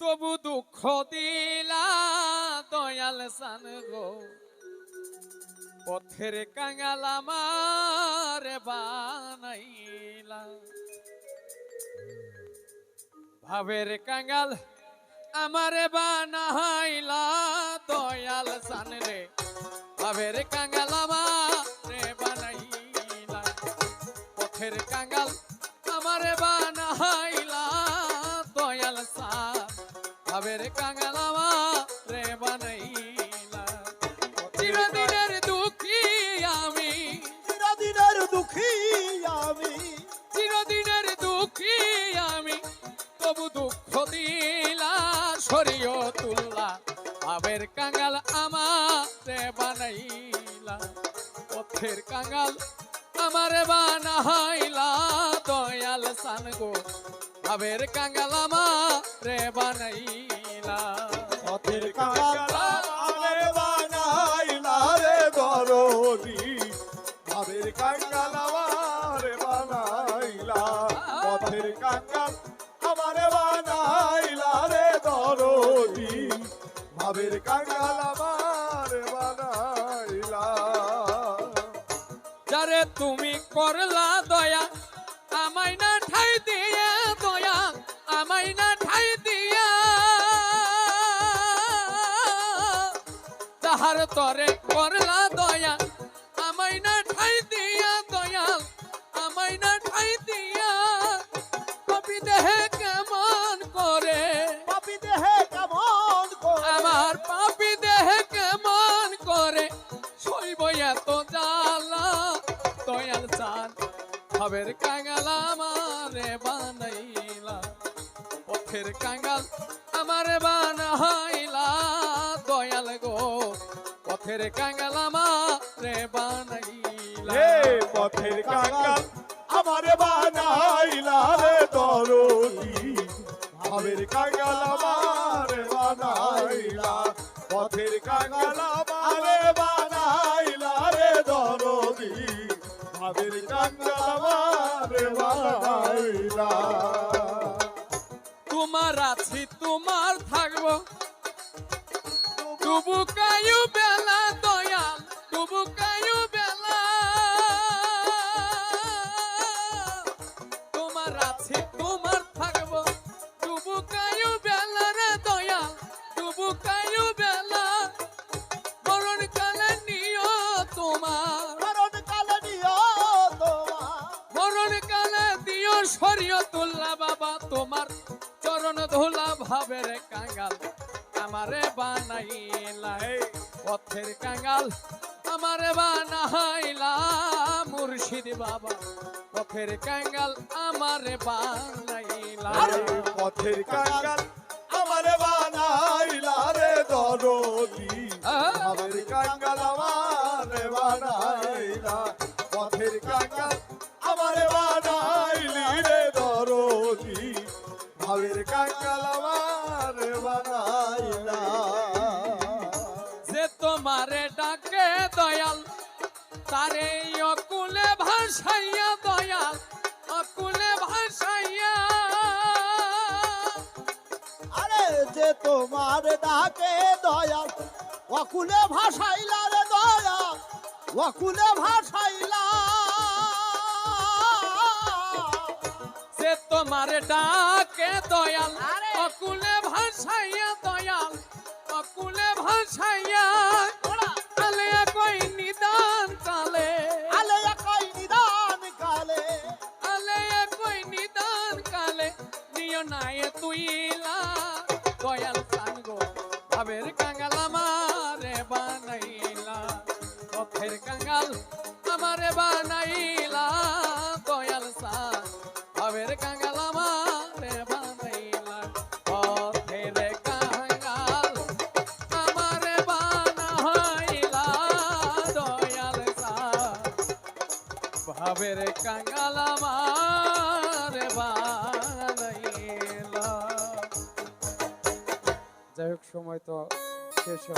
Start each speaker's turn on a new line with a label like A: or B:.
A: তবু দুঃখ দিলা দয়াল সান গো, পথের কাঙাল আমার বানাইলা। ভাবের কাঙাল আমার বানাইলা দয়াল সান রে, ভাবের কাঙাল আমারে বানাইলা। পথের কাঙাল আমার বানাইলা দয়াল সান, ভাবের কাঙাল আমারে বানাইলা। চিরদিনের দুঃখী আমি,
B: চিরদিনের দুঃখী আমি,
A: চিরদিনের দুঃখী আমি, তবু দুঃখ দিলা শরীয়তুল্লাহ। ভাবের কাঙাল আমারে বানাইলা, পথের কাঙাল আমারে বানাইলা দয়াল সান গো, ভাবের কাঙাল আমারে বানাইলা।
B: পথের কাঙাল আমারে বানাইলা রে দরদি, ভাবের কাঙাল আমারে বানাইলা। পথের কাঙাল আমারে বানাইলা রে দরদি, ভাবের কাঙাল আমারে বানাইলা।
A: যারে তুমি করলা দয়া আমায় না ঠাই দিয়া, দয়া আমায় না ঠাই দিয়া, যাহার তরে করলা দয়া আমায় না ঠাই দিয়া, দয়া আমায় না ঠাই দিয়া। পাপী দেহে কেমন করে,
B: পাপী দেহে কেমন করে,
A: আমার পাপী দেহে কেমন করে সইব এত জ্বালা দয়াল চান, ভাবের কাঙাল আমারে বানাইলা। পথের কাঙাল আমারে বানাইলা দয়াল গো, পথের কাঙাল আমারে বানাইলা।
B: পথের কাঙাল আমারে বানাইলা রে দরদি, ভাবের কাঙাল আমারে বানাইলা। পথের কাঙাল আমারে বানাইলা রে দরদি, ভাবের কাঙাল আমারে বানাইলা।
A: তোমার আছি তোমার থাকবো, তবু কায়ু বেলা দয়াল, তবু কায়ু বেলা। তোমার আছি তোমার থাকবো, তবু কায়ু বেলা রে দয়াল, তবু কায়ু বেলা। মরণ কালে নিও তোমার,
B: মরণ কালে নিও তোমার,
A: মরণ কালে দিও শরীয়তুল্লাহ বাবা তোমার চরণ ধুলা। ভাবের কাঙাল আমারে বানাইলা, পথের কাঙাল আমারে বানাইলা মুর্শিদ বাবা, পথের কাঙাল আমারে বানাইলা।
B: পথের কাঙাল আমারে বানাইলা রে দরদি, ভাবের কাঙাল আমারে বানাইলা। পথের কাঙাল আমারে বানাইলি রে দরদি, ভাবের কাঙাল আমারে বানাইলা।
A: যে তোমারে ডাকে দয়াল, তারে অকুলে ভাসাইয়া দয়াল, অকুলে ভাসাইয়া।
B: আরে যে তোমার ডাকে দয়াল, অকুলে ভাসাইলা রে দয়াল, অকুলে ভাসাইলা।
A: যে তোমারে ডাকে দয়াল, অকুলে ভাসাইয়া দয়াল, অকুলে ভাসাইয়া। কালে কই নিদান কালে,
B: আলে কই নিদান কালে,
A: আলে কই নিদান কালে নিয় নাই তুইলা দয়াল সান গো, ভাবের কাঙাল আমারে বানাইলা। পথের কাঙাল আমারে বানাইলা দয়াল সান, ভাবের কাঙাল আমারে বানাইলা। পথের কাঙাল আমারে বানাইলা দয়াল সান, ভাবের কাঙাল আমারে বানাইলা। যাই হোক সময় তো শেষ হয়।